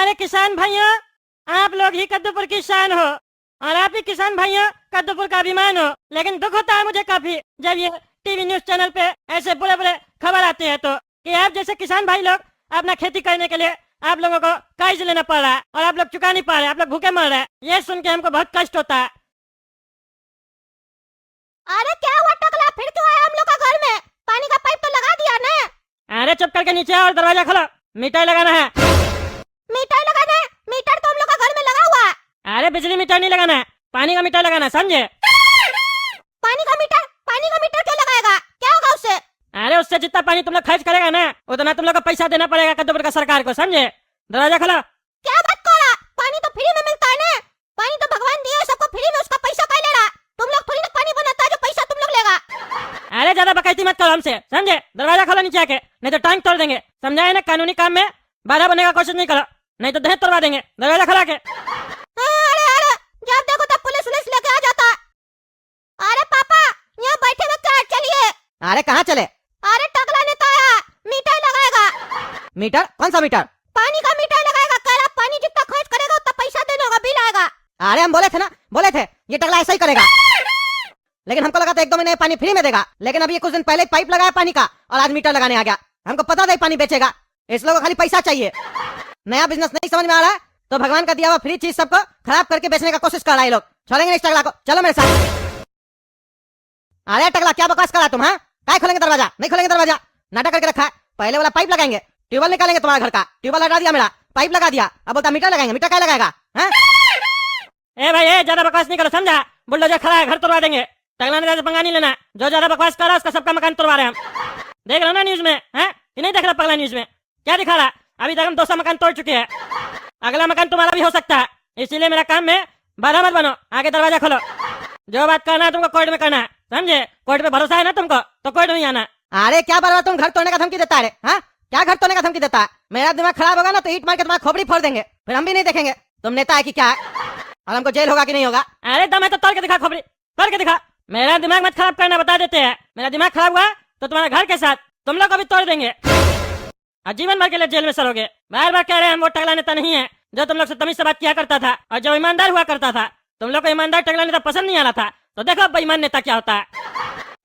अरे किसान भाइयों, आप लोग ही कद्दूपुर की शान हो और आप ही किसान भाइयों कद्दूपुर का अभिमान हो। लेकिन दुख होता है मुझे काफी जब ये टीवी न्यूज चैनल पे ऐसे बुरे बुरे खबर आते हैं तो कि आप जैसे किसान भाई लोग अपना खेती करने के लिए आप लोगों को कर्ज लेना पड़ रहा है और आप लोग चुका नहीं पा रहे, आप लोग भूखे मर रहे हैं। ये सुन के हमको बहुत कष्ट होता है। अरे क्या हुआ टकला, फिर क्यों आया हम लोग का घर में? पानी का पाइप तो लगा दिया ना। अरे चुप करके नीचे और दरवाजा खोलो, मीटर लगाना है। मीटर लगाना है? मीटर तो हम लोग का घर में लगा हुआ है। अरे बिजली मीटर नहीं लगाना है, पानी का मीटर लगाना है, समझे? पानी का मीटर? पानी का मीटर क्यों लगाएगा, क्या होगा उससे? अरे उससे जितना पानी तुम लोग खर्च करेगा ना उतना तुम लोग को पैसा देना पड़ेगा कद्दूपुर का सरकार को, समझे? दरवाजा खोलो। क्या बात कर रहा? पानी तो फ्री में मिलता है ना। पानी तो भगवान दिए सबको फ्री में, उसका पैसा कहाँ ले रहा? तुम लोग थोड़ी ना पानी बनाता है जो पैसा तुम लोग लेगा। अरे ज्यादा बकैती मत करो हमसे, समझे? दरवाजा खोलो नीचे आके, नहीं तो टांग तोड़ देंगे, समझाए ना? कानूनी काम में बाधा बनने का कोशिश नहीं करो, नहीं तो दहेज तोड़वा देंगे। दरवाजा खोला के। अरे अरे, जब देखो तब पुलिस लेके आ जाता। अरे पापा, यहाँ बैठे मत, चलिए। अरे कहाँ चले? अरे टकला ने कहा मीटर लगाएगा। मीटर? कौन सा मीटर? पानी का मीटर लगाएगा। कह रहा पानी जितना खर्च करेगा उतना पैसा देना होगा, बिल आएगा। अरे हम बोले थे ना, बोले थे ये टकला ऐसा ही करेगा, लेकिन हमको लगा था 1-2 महीने पानी फ्री में देगा, लेकिन अभी कुछ दिन पहले पाइप लगाया पानी का और आज मीटर लगाने आ गया। हमको पता था पानी बेचेगा, इस लोगों को खाली पैसा चाहिए। नया बिजनेस नहीं समझ में आ रहा है तो भगवान का दिया हुआ फ्री चीज सबको खराब करके बेचने का कोशिश कर रहा है लोग। छोड़ेंगे नहीं इस टकला को, चलो मेरे साथ। अरे टकला क्या बकवास कर रहा तुम? काय खोलेंगे दरवाजा? नहीं खोलेंगे दरवाजा, नाटक करके रखा है। पहले वाला पाइप लगाएंगे, ट्यूबवेल निकालेंगे तुम्हारे घर का, ट्यूबवेल हटा दिया, मेरा पाइप लगा दिया, अब बोलता मीटर लगाएंगे। मीटर क्या लगाएगा? ए भाई ए, ज्यादा बकवास नहीं करो, समझा? बुलडोजर खड़ा है, घर तोड़वा देंगे। टकला ने पंगा नहीं लेना, जो ज्यादा बकवास कर रहा है उसका सबका मकान तोड़वा रहे हम। देख रहे ना न्यूज में? है कि नहीं देख रहा? पगला न्यूज में क्या दिखा रहा? अभी तक हम 200 मकान तोड़ चुके हैं, अगला मकान तुम्हारा भी हो सकता है, इसीलिए मेरा काम में बाधा मत बनो। आगे दरवाजा खोलो, जो बात करना है तुमको कोर्ट में करना है, समझे? कोर्ट पे भरोसा है ना तुमको तो कोर्ट में ही आना। अरे क्या बार बार तुम घर तोड़ने का धमकी देता है? हाँ, क्या घर तोड़ने का धमकी देता है? मेरा दिमाग खराब होगा ना तो ईंट मार के तुम्हारी खोपड़ी फोड़ देंगे, फिर हम भी नहीं देखेंगे तुम नेता है कि क्या है, और हमको जेल होगा कि नहीं होगा। अरे दम है तो तोड़ के दिखा, खोपड़ी तोड़ के दिखा। मेरा दिमाग मत खराब करना, बता देते हैं। मेरा दिमाग खराब हुआ तो तुम्हारे घर के साथ तुम लोग को भी तोड़ देंगे और जीवन भर के लिए जेल में सड़ोगे। बार बार कह रहे हैं हम वो टकला नेता नहीं है जो तुम लोग से तमीज से बात किया करता था और जो ईमानदार हुआ करता था। तुम लोग को ईमानदार टकला नेता पसंद नहीं आ रहा था तो देखो अब बेईमान नेता क्या होता है।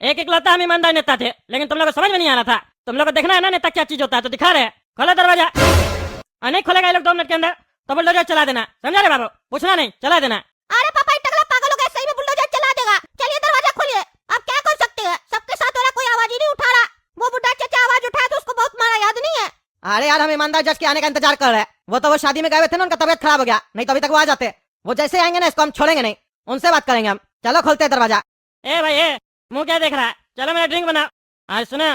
एक इकलौता हम ईमानदार नेता थे, लेकिन तुम लोग को समझ में नहीं आ रहा था। तुम लोग को देखना है ना नेता क्या चीज होता है, तो दिखा रहे हैं। खोलो दरवाजा, और नहीं खोलेगा ये लोग 2 मिनट के अंदर तो बुलडोजर चला देना, समझा रे बाबू? पूछना नहीं, चला देना। अरे पापा, ये टकला पागल हो गया, सही में बुलडोजर चला देगा। चलिए दरवाजा खोलिए। अब क्या कर सकते हैं, सबके साथ हो रहा, कोई आवाज ही नहीं उठा रहा। वो बुढ़ा चाचा आवाज उठाया तो उसको बहुत मारा, याद नहीं है? अरे यार हम ईमानदार जज के आने का इंतजार कर रहे हैं। वो तो वो शादी में गए हुए थे ना, उनका तबियत खराब हो गया, नहीं तो अभी तक वो आ जाते। वो जैसे आएंगे ना इसको हम छोड़ेंगे नहीं, उनसे बात करेंगे हम। चलो खोलते हैं दरवाजा। ए भाई ए, मुंह क्या देख रहा है? चलो मेरा ड्रिंक बनाओ। आज सुना,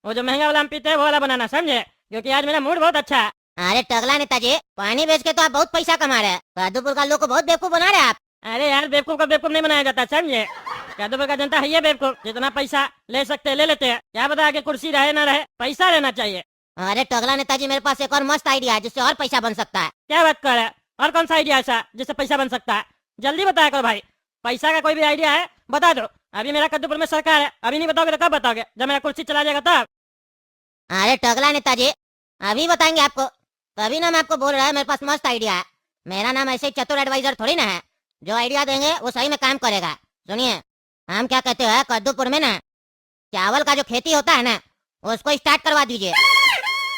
वो जो महंगा वाला हम पीते हैं वो वाला बनाना, समझे? क्योंकि आज मेरा मूड बहुत अच्छा है। अरे टकला नेताजी, पानी बेच के तो आप बहुत पैसा कमा रहे हैं। कद्दूपुर का लोग को बहुत बेवकूफ बना रहे हैं आप। अरे यार बेवकूफ को बेवकूफ नहीं बनाया जाता, समझे? कद्दूपुर का जनता है ये बेवकूफ, जितना पैसा ले सकते हैं ले लेते हैं। क्या पता आगे कुर्सी रहे ना रहे, पैसा रहना चाहिए। अरे टकला नेताजी, मेरे पास एक और मस्त आइडिया है जिससे और पैसा बन सकता है। क्या बात कर रहा है? और कौन सा आइडिया ऐसा जिससे पैसा बन सकता है? जल्दी बताया करो भाई, पैसा का कोई भी आइडिया है बता दो। अभी मेरा कद्दूपुर में सरकार है, अभी नहीं बताओगे तो कब बताओगे? जब मेरा कुर्सी चला जाएगा तब। अरे टकला नेताजी, अभी बताएंगे आपको, तभी ना मैं आपको बोल रहा है मेरे पास मस्त आइडिया है। मेरा नाम ऐसे ही चतुर एडवाइजर थोड़ी ना है, जो आइडिया देंगे वो सही में काम करेगा। सुनिए, हम क्या कहते हैं, कद्दूपुर में ना चावल का जो खेती होता है ना उसको स्टार्ट करवा दीजिए।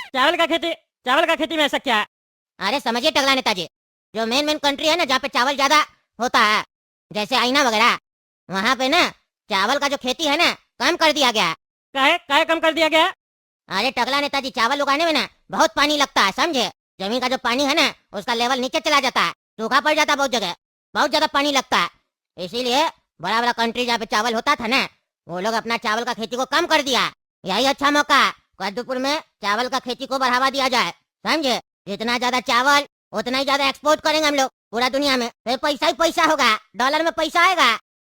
चावल का खेती? चावल का खेती में ऐसा क्या है? अरे समझिए टकला नेताजी, जो मेन कंट्री है ना जहाँ पे चावल ज्यादा होता है, जैसे चाइना वगैरह, वहाँ पे ना चावल का जो खेती है ना कम कर दिया गया है। काहे कम कर दिया गया? अरे टकला नेताजी, चावल उगाने में ना बहुत पानी लगता है, समझे? जमीन का जो पानी है ना उसका लेवल नीचे चला जाता है, सूखा पड़ जाता है, बहुत जगह बहुत ज्यादा पानी लगता है। इसीलिए बड़ा बड़ा कंट्री जहाँ पे चावल होता था ना, वो लोग अपना चावल का खेती को कम कर दिया। यही अच्छा मौका है, कद्दूपुर में चावल का खेती को बढ़ावा दिया जाए, समझे? जितना ज्यादा चावल उतना ही ज्यादा एक्सपोर्ट करेंगे हम लोग पूरा दुनिया में, फिर पैसा ही पैसा होगा, डॉलर में पैसा आएगा।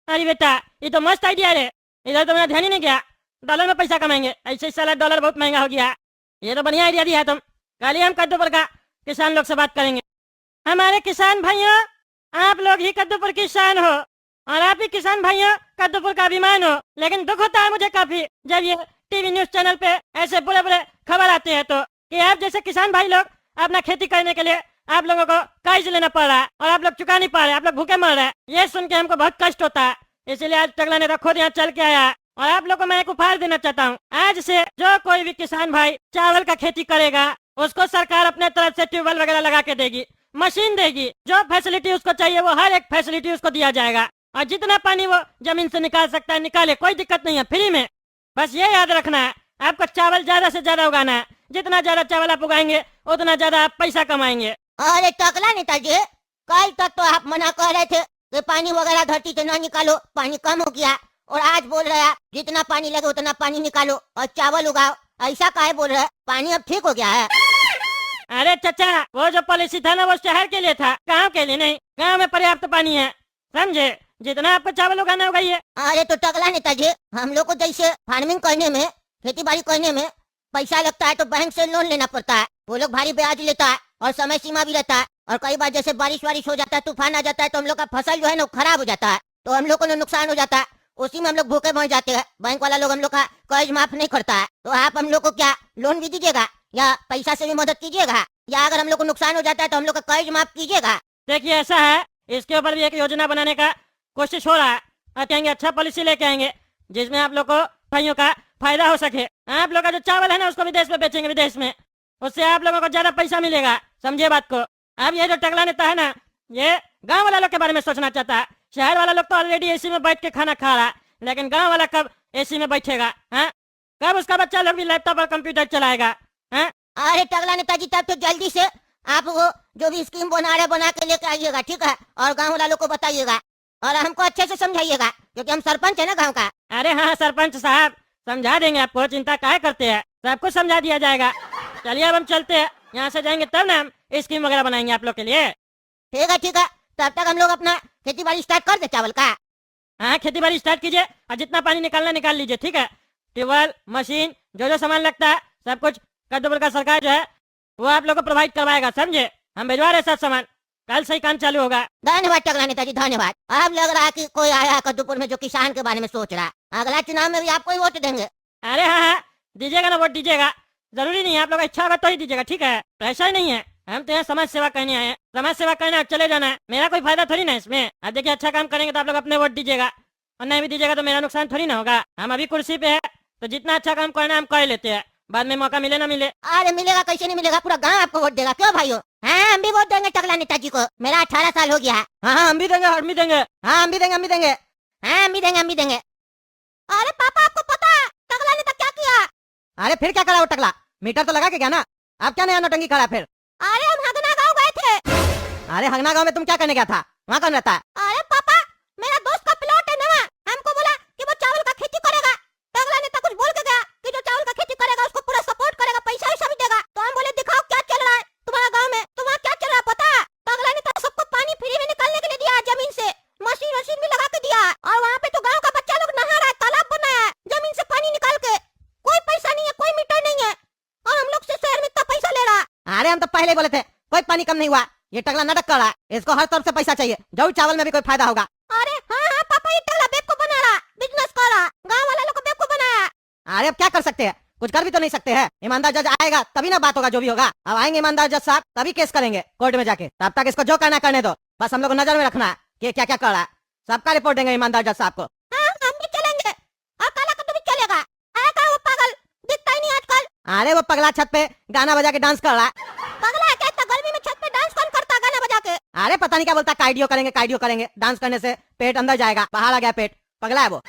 अरे बेटा ये तो मस्त आइडिया है, इधर तो मेरा ध्यान ही नहीं गया। डॉलर में पैसा कमाएंगे, ऐसे ही साला डॉलर बहुत महंगा हो गया। ये तो बढ़िया आइडिया दिया है तुम। कल ही हम कद्दूपुर का किसान लोग से बात करेंगे। हमारे किसान भाइयों, आप लोग ही कद्दूपुर की शान हो और आप ही किसान भाइयों कद्दूपुर का अभिमान हो। लेकिन दुख होता है मुझे काफी जब ये टीवी न्यूज चैनल पे ऐसे बुरे बुरे खबर आते हैं तो कि आप जैसे किसान भाई लोग अपना खेती करने के लिए आप लोगों को कर्ज लेना पड़ रहा है और आप लोग चुका नहीं पा रहे, आप लोग भूखे मर रहे हैं। ये सुन के हमको बहुत कष्ट होता है, इसीलिए आज टकला नेता खुद यहाँ चल के आया है। और आप लोग को मैं एक उपहार देना चाहता हूँ। आज से जो कोई भी किसान भाई चावल का खेती करेगा उसको सरकार अपने तरफ से ट्यूबवेल वगैरह लगा के देगी, मशीन देगी, जो फैसिलिटी उसको चाहिए वो हर एक फैसिलिटी उसको दिया जाएगा। और जितना पानी वो जमीन से निकाल सकता है निकाले, कोई दिक्कत नहीं है, फ्री में। बस ये याद रखना है, आपको चावल ज्यादा से ज्यादा उगाना है। जितना ज्यादा चावल आप उगाएंगे उतना ज्यादा आप पैसा कमाएंगे। अरे टकला नेताजी, कल तक तो आप मना कर रहे थे कि पानी वगैरह धरती से न निकालो, पानी कम हो गया, और आज बोल रहे हैं जितना पानी लगे उतना पानी निकालो और चावल उगाओ। ऐसा काहे बोल रहे हैं? पानी अब ठीक हो गया है? अरे चाचा, वो जो पॉलिसी था ना वो शहर के लिए था, गांव के लिए नहीं। गांव में पर्याप्त पानी है, समझे? जितना आपको चावल उगाना उगाइए। अरे तो टकला नेताजी, हम लोग को जैसे फार्मिंग करने में, खेती बाड़ी करने में पैसा लगता है तो बैंक से लोन लेना पड़ता है। वो लोग भारी ब्याज लेता है और समय सीमा भी रहता है। और कई बार जैसे बारिश वारिश हो जाता है, तूफान आ जाता है, तो हम लोग का फसल जो है ना खराब हो जाता है, तो हम लोग को नुकसान हो जाता है। उसी में हम लोग भूखे मर जाते हैं। बैंक वाला लोग हम लोग का कर्ज माफ नहीं करता है। तो आप हम लोग को क्या लोन भी दीजिएगा या पैसा से भी मदद कीजिएगा, या अगर हम लोग को नुकसान हो जाता है तो हम लोग का कर्ज माफ कीजिएगा? देखिए ऐसा है, इसके ऊपर भी एक योजना बनाने का कोशिश हो रहा है और कहेंगे अच्छा पॉलिसी लेके आएंगे जिसमें आप लोग को भाइयों का फायदा हो सके। आप लोग का जो चावल है ना उसको विदेश में बेचेंगे, विदेश में, उससे आप लोगों को ज्यादा पैसा मिलेगा। समझिए बात को। अब ये जो टकला नेता है ना, ये गांव वाला लोग के बारे में सोचना चाहता है। शहर वाला लोग तो ऑलरेडी एसी में बैठ के खाना खा रहा है, लेकिन गांव वाला कब एसी में बैठेगा? कब उसका बच्चा लोग भी लैपटॉप और कंप्यूटर चलाएगा? अरे टकला नेताजी, तब तो जल्दी से आप वो जो भी स्कीम बना रहे बना के लेके आइएगा, ठीक है? और गाँव वालों को बताइएगा और हमको अच्छे से समझाइएगा, क्योंकि हम सरपंच है ना गाँव का। अरे हाँ सरपंच साहब, समझा देंगे आपको, चिंता काहे करते हैं, सब कुछ समझा दिया जाएगा। चलिए अब हम चलते हैं, यहाँ से जाएंगे तब ना हम स्कीम वगैरह बनाएंगे आप लोग के लिए। ठीक है ठीक है, तब तक हम लोग अपना खेती बाड़ी स्टार्ट कर दे चावल का। हाँ खेती बाड़ी स्टार्ट कीजिए और जितना पानी निकालना निकाल लीजिए, ठीक है? ट्यूबवेल, मशीन, जो जो सामान लगता है सब कुछ कद्दूपुर का सरकार जो है वो आप लोग को प्रोवाइड करवाएगा, समझे? हम भिजवा रहे सब सामान, कल से ही काम चालू होगा। धन्यवाद टकला नेताजी, धन्यवाद। अब लग रहा है कि कोई आया है कद्दूपुर में जो किसान के बारे में सोच रहा है। अगला चुनाव में भी आपको ही वोट देंगे। अरे हाँ, दीजिएगा ना वोट, दीजिएगा। जरूरी नहीं है, आप लोग इच्छा होगा तो ही दीजिएगा, ठीक है? तो ऐसा ही नहीं है, हम तो यहाँ समाज सेवा करने आए हैं, समाज सेवा करना है, चले जाना है। मेरा कोई फायदा थोड़ी ना इसमें। अब देखिए अच्छा काम करेंगे तो आप लोग अपने वोट दीजिएगा, और नहीं भी दीजिएगा तो मेरा नुकसान थोड़ी ना होगा। हम अभी कुर्सी पे है तो जितना अच्छा काम करना है हम कर लेते हैं, बाद में मौका मिले ना मिले। अरे मिलेगा, कैसे नहीं मिलेगा, पूरा गांव आपको वोट देगा। क्यों भाइयों? हाँ, हम भी वोट देंगे टकला नेताजी को। मेरा 18 साल हो गया है। हाँ हम भी देंगे, हम भी देंगे। हाँ हम भी देंगे, हम भी देंगे। हाँ हम भी देंगे, हम भी देंगे। अरे पापा, आपको पता है टकला नेता क्या किया? अरे फिर क्या करा वो टकला? मीटर तो लगा के गया ना, आप क्या नया नौटंकी खड़ा फिर? अरे हम हगना गाँव गए थे। अरे हगना गाँव में तुम क्या करने गया था? वहाँ कौन रहता है? अरे पापा, मेरा दोस्त का प्लॉट है ना, हमको बोला कि वो चावल का खेती करेगा। टकला नेता कुछ बोल के गया कि जो चावल का खेती करेगा उसको पूरा सपोर्ट करेगा, पैसा वैसा भी देगा। तो हम बोले दिखाओ क्या चल रहा है तुम्हारा गाँव में, तुम्हारा क्या चल रहा है पता है? टकला नेता सबको पानी फ्री में निकालने के लिए दिया है, जमीन से मशीन वशीन भी लगा के दिया है। और वहाँ पे तो गाँव का बच्चा लोग नहा रहा है, तालाब बनाया है जमीन से पानी निकाल के। कोई पैसा नहीं है, कोई मीटर नहीं है, और हम लोग से शहर में इतना पैसा ले रहा है। अरे हम तो पहले ही बोले थे कोई पानी कम नहीं हुआ। ये टकला नाटक कर रहा है, इसको हर तरफ से पैसा चाहिए, जरूर चावल में भी कोई फायदा होगा। अरे हाँ हाँ पापा, ये टकला बेवकूफ बना रहा, बिजनेस कर रहा, गाँव वाला लोग को बेवकूफ बनाया। अरे अब क्या कर सकते हैं, कुछ कर भी तो नहीं सकते हैं। ईमानदार जज आएगा तभी ना बात होगा, जो भी होगा। अब आएंगे ईमानदार जज साहब तभी केस करेंगे कोर्ट में जाके। तब तक इसको जो करना करने दो, बस हम लोग को नजर में रखना है कि क्या क्या कर रहा है। सबका रिपोर्ट देंगे ईमानदार जज साहब को। हाँ, हम भी चलेंगे और काला कद्दू भी चलेगा। आएगा वो पागल, दिखता ही नहीं आजकल। अरे वो पगला छत पे गाना बजा के डांस कर रहा है। पगला है क्या? इतना गर्मी में छत पे डांस कौन करता गाना बजा के? अरे पता नहीं क्या बोलता, कार्डियो करेंगे, कार्डियो करेंगे। डांस करने से पेट अंदर जाएगा, बाहर आ गया पेट, पगला है वो।